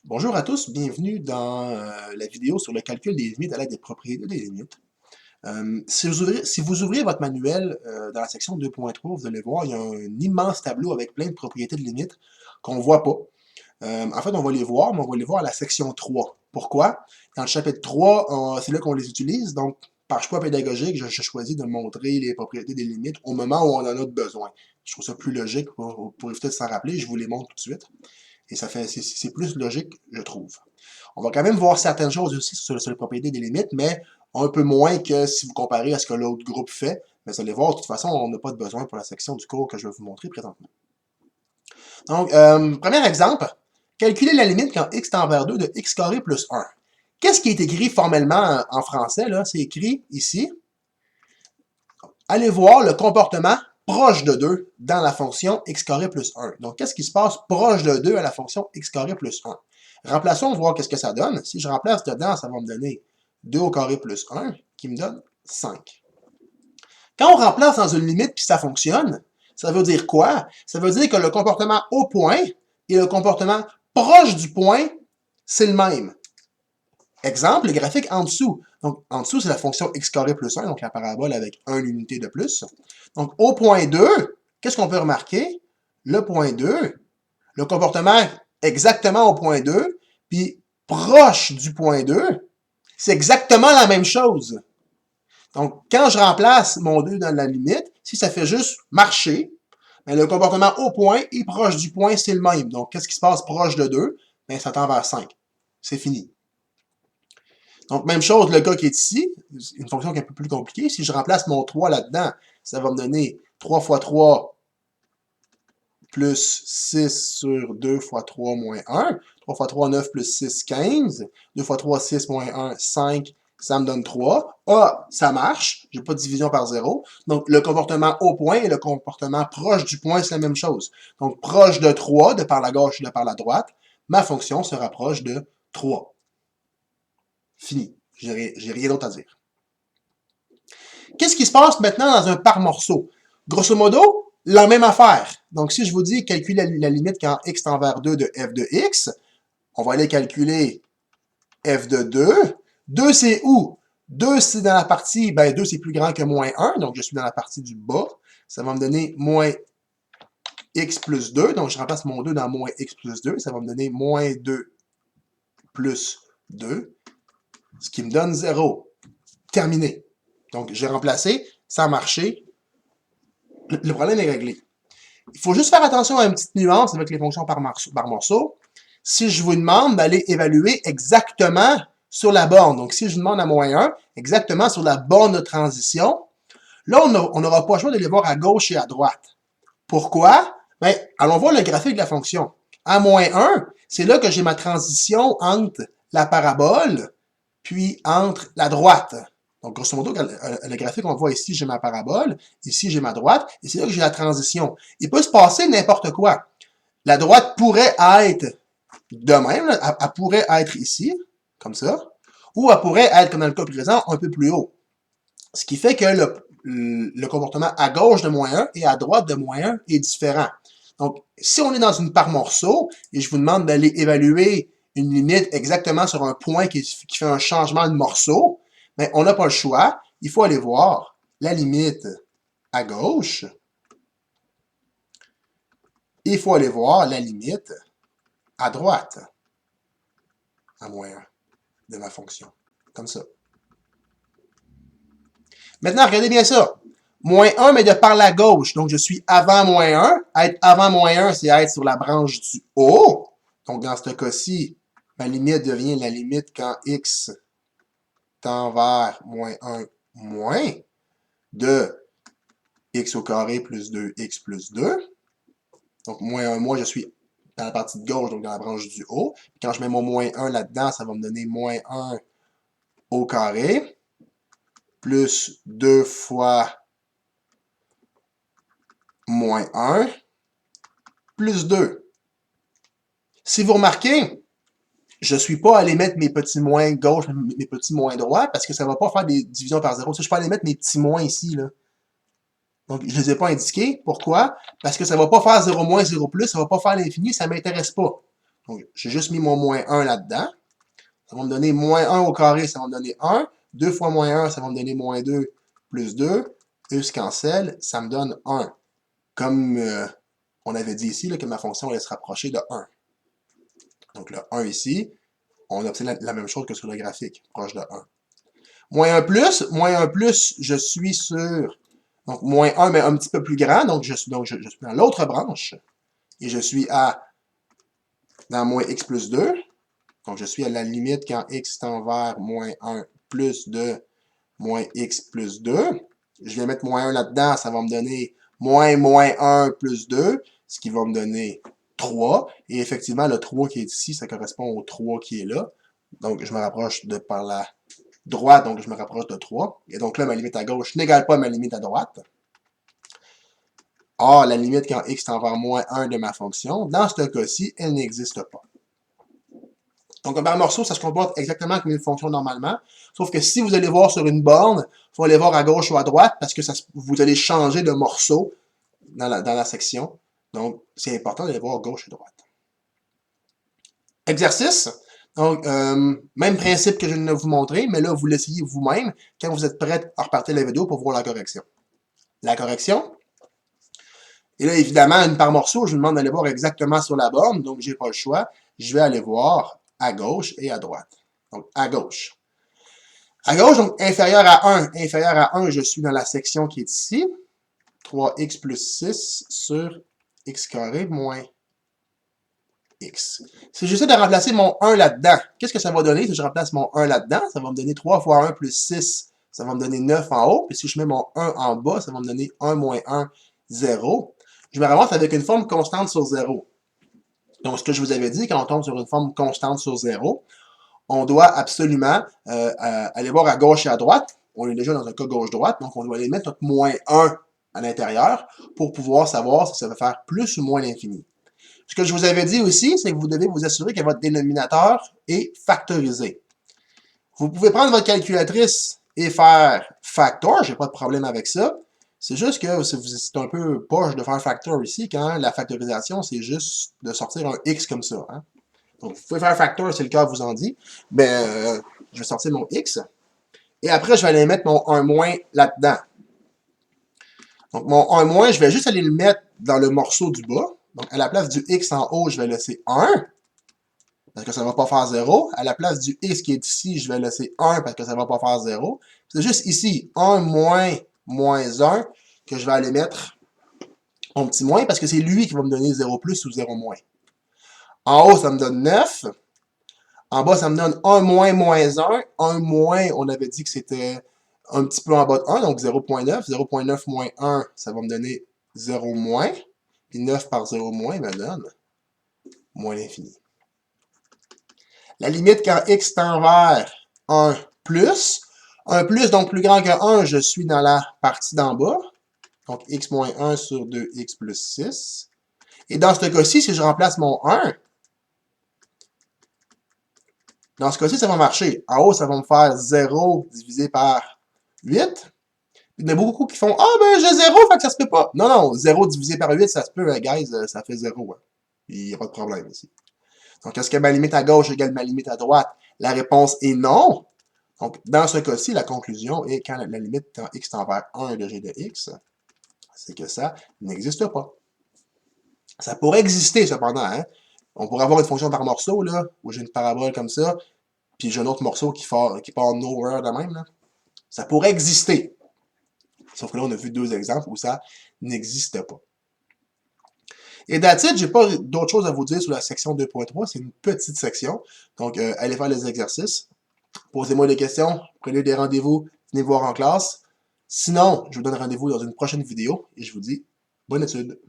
Bonjour à tous, bienvenue dans la vidéo sur le calcul des limites à l'aide des propriétés des limites. Si vous ouvrez votre manuel dans la section 2.3, vous allez voir, il y a un immense tableau avec plein de propriétés de limites qu'on ne voit pas. En fait, on va les voir, mais on va les voir à la section 3. Pourquoi? Dans le chapitre 3, c'est là qu'on les utilise, donc par choix pédagogique, j'ai choisi de montrer les propriétés des limites au moment où on en a besoin. Je trouve ça plus logique pour éviter de s'en rappeler, je vous les montre tout de suite. Et c'est plus logique, je trouve. On va quand même voir certaines choses aussi sur les propriétés des limites, mais un peu moins que si vous comparez à ce que l'autre groupe fait. Mais vous allez voir, de toute façon, on n'a pas de besoin pour la section du cours que je vais vous montrer présentement. Donc, premier exemple, calculer la limite quand x tend vers 2 de x carré plus 1. Qu'est-ce qui est écrit formellement en français, là? C'est écrit ici. Allez voir le comportement proche de 2 dans la fonction x carré plus 1. Donc, qu'est-ce qui se passe proche de 2 à la fonction x carré plus 1? Remplaçons, voir qu'est-ce que ça donne. Si je remplace dedans, ça va me donner 2 au carré plus 1, qui me donne 5. Quand on remplace dans une limite puis ça fonctionne, ça veut dire quoi? Ça veut dire que le comportement au point et le comportement proche du point, c'est le même. Exemple, le graphique en dessous. Donc, en dessous, c'est la fonction x carré plus 1, donc la parabole avec 1 unité de plus. Donc, au point 2, qu'est-ce qu'on peut remarquer? Le point 2, le comportement exactement au point 2, puis proche du point 2, c'est exactement la même chose. Donc, quand je remplace mon 2 dans la limite, si ça fait juste marcher, bien, le comportement au point et proche du point, c'est le même. Donc, qu'est-ce qui se passe proche de 2? Bien, ça tend vers 5. C'est fini. Donc, même chose, le cas qui est ici, une fonction qui est un peu plus compliquée. Si je remplace mon 3 là-dedans, ça va me donner 3 fois 3 plus 6 sur 2 fois 3 moins 1. 3 fois 3, 9 plus 6, 15. 2 fois 3, 6 moins 1, 5. Ça me donne 3. Ah, ça marche. J'ai pas de division par 0. Donc, le comportement au point et le comportement proche du point, c'est la même chose. Donc, proche de 3, de par la gauche et de par la droite, ma fonction se rapproche de 3. Fini. J'ai rien d'autre à dire. Qu'est-ce qui se passe maintenant dans un par morceau? Grosso modo, la même affaire. Donc, si je vous dis calculer la limite quand x tend vers 2 de f de x, on va aller calculer f de 2. 2, c'est où? 2, c'est dans la partie, ben 2, c'est plus grand que moins 1, donc je suis dans la partie du bas. Ça va me donner moins x plus 2, donc je remplace mon 2 dans moins x plus 2, ça va me donner moins 2 plus 2, ce qui me donne 0. Terminé. Donc, j'ai remplacé, ça a marché, le problème est réglé. Il faut juste faire attention à une petite nuance avec les fonctions par morceau. Si je vous demande d'aller évaluer exactement sur la borne, donc si je vous demande à moins 1, exactement sur la borne de transition, là, on n'aura pas le choix de les voir à gauche et à droite. Pourquoi? Bien, allons voir le graphique de la fonction. À moins 1, c'est là que j'ai ma transition entre la parabole puis entre la droite. Donc, grosso modo, le graphique, on voit ici, j'ai ma parabole, ici, j'ai ma droite, et c'est là que j'ai la transition. Il peut se passer n'importe quoi. La droite pourrait être de même, elle pourrait être ici, comme ça, ou elle pourrait être, comme dans le cas présent, un peu plus haut. Ce qui fait que le comportement à gauche de moins 1 et à droite de moins 1 est différent. Donc, si on est dans une par morceau, et je vous demande d'aller évaluer une limite exactement sur un point qui fait un changement de morceau, mais on n'a pas le choix. Il faut aller voir la limite à gauche. Et il faut aller voir la limite à droite, à moins 1 de ma fonction. Comme ça. Maintenant, regardez bien ça. Moins 1, mais de par la gauche. Donc, je suis avant moins 1. Être avant moins 1, c'est être sur la branche du haut. Donc, dans ce cas-ci, ma limite devient la limite quand x tend vers moins 1 moins de x au carré plus 2x plus 2. Donc, moins 1 moins, je suis dans la partie de gauche, donc dans la branche du haut. Quand je mets mon moins 1 là-dedans, ça va me donner moins 1 au carré plus 2 fois moins 1 plus 2. Si vous remarquez, je ne suis pas allé mettre mes petits moins gauche, mes petits moins droits, parce que ça ne va pas faire des divisions par 0. Si je peux aller mettre mes petits moins ici, là. Donc, je ne les ai pas indiqués. Pourquoi? Parce que ça ne va pas faire 0 moins, 0 plus, ça ne va pas faire l'infini, ça ne m'intéresse pas. Donc, j'ai juste mis mon moins 1 là-dedans. Ça va me donner moins 1 au carré, ça va me donner 1. 2 fois moins 1, ça va me donner moins 2 plus 2. Eux se cancellent, ça me donne 1. Comme on avait dit ici, là, que ma fonction allait se rapprocher de 1. Donc le 1 ici, on obtient la même chose que sur le graphique, proche de 1. Moins 1 plus, je suis sur, donc moins 1, mais un petit peu plus grand, donc je suis dans l'autre branche, et je suis dans moins x plus 2, donc je suis à la limite quand x tend vers moins 1 plus de moins x plus 2. Je vais mettre moins 1 là-dedans, ça va me donner moins 1 plus 2, ce qui va me donner 3. Et effectivement, le 3 qui est ici, ça correspond au 3 qui est là. Donc, je me rapproche de par la droite, donc je me rapproche de 3. Et donc là, ma limite à gauche n'égale pas ma limite à droite. Or, la limite quand x tend vers moins 1 de ma fonction, dans ce cas-ci, elle n'existe pas. Donc, un barre morceau, ça se comporte exactement comme une fonction normalement. Sauf que si vous allez voir sur une borne, il faut aller voir à gauche ou à droite parce que vous allez changer de morceau dans la section. Donc, c'est important d'aller voir gauche et droite. Exercice. Donc, même principe que je viens de vous montrer, mais là, vous l'essayez vous-même quand vous êtes prêt à repartir la vidéo pour voir la correction. La correction. Et là, évidemment, une par morceau, je vous demande d'aller voir exactement sur la borne, donc j'ai pas le choix. Je vais aller voir à gauche et à droite. Donc, à gauche. À gauche, donc inférieur à 1. Inférieur à 1, je suis dans la section qui est ici. 3x plus 6 sur x carré moins x. Si j'essaie de remplacer mon 1 là-dedans, qu'est-ce que ça va donner si je remplace mon 1 là-dedans? Ça va me donner 3 fois 1 plus 6. Ça va me donner 9 en haut. Puis si je mets mon 1 en bas, ça va me donner 1 moins 1, 0. Je me ramasse avec une forme constante sur 0. Donc, ce que je vous avais dit, quand on tombe sur une forme constante sur 0, on doit absolument aller voir à gauche et à droite. On est déjà dans un cas gauche-droite, donc on doit aller mettre notre moins 1 à l'intérieur pour pouvoir savoir si ça va faire plus ou moins l'infini. Ce que je vous avais dit aussi, c'est que vous devez vous assurer que votre dénominateur est factorisé. Vous pouvez prendre votre calculatrice et faire factor, j'ai pas de problème avec ça. C'est juste que c'est un peu poche de faire factor ici, quand la factorisation, c'est juste de sortir un x comme ça. Hein? Donc, vous pouvez faire factor, c'est le cas, vous en dit. Ben, je vais sortir mon x. Et après, je vais aller mettre mon 1 moins là-dedans. Donc, mon 1 moins, je vais juste aller le mettre dans le morceau du bas. Donc, à la place du x en haut, je vais laisser 1, parce que ça ne va pas faire 0. À la place du x qui est ici, je vais laisser 1, parce que ça ne va pas faire 0. C'est juste ici, 1 moins moins 1, que je vais aller mettre mon petit moins, parce que c'est lui qui va me donner 0 plus ou 0 moins. En haut, ça me donne 9. En bas, ça me donne 1 moins moins 1. 1 moins, on avait dit que c'était un petit peu en bas de 1, donc 0.9. 0.9 moins 1, ça va me donner 0 moins. Puis 9 par 0 moins me donne moins l'infini. La limite quand x tend vers 1 plus. 1 plus, donc plus grand que 1, je suis dans la partie d'en bas. Donc x moins 1 sur 2x plus 6. Et dans ce cas-ci, si je remplace mon 1, dans ce cas-ci, ça va marcher. En haut, ça va me faire 0 divisé par 8. Il y en a beaucoup qui font « Ah, ben j'ai 0, fait que ça se peut pas. » Non, non, 0 divisé par 8, ça se peut, guys, ça fait 0. Hein. Il n'y a pas de problème ici. Donc, est-ce que ma limite à gauche égale ma limite à droite? La réponse est non. Donc, dans ce cas-ci, la conclusion est quand la limite quand x tend vers 1 de g de x, c'est que ça n'existe pas. Ça pourrait exister, cependant. Hein? On pourrait avoir une fonction par morceau, là, où j'ai une parabole comme ça, puis j'ai un autre morceau qui part nowhere de même. Là. Ça pourrait exister. Sauf que là, on a vu deux exemples où ça n'existe pas. Et that's it, j'ai pas d'autre chose à vous dire sur la section 2.3, c'est une petite section. Donc, allez faire les exercices. Posez-moi des questions, prenez des rendez-vous, venez voir en classe. Sinon, je vous donne rendez-vous dans une prochaine vidéo et je vous dis bonne étude.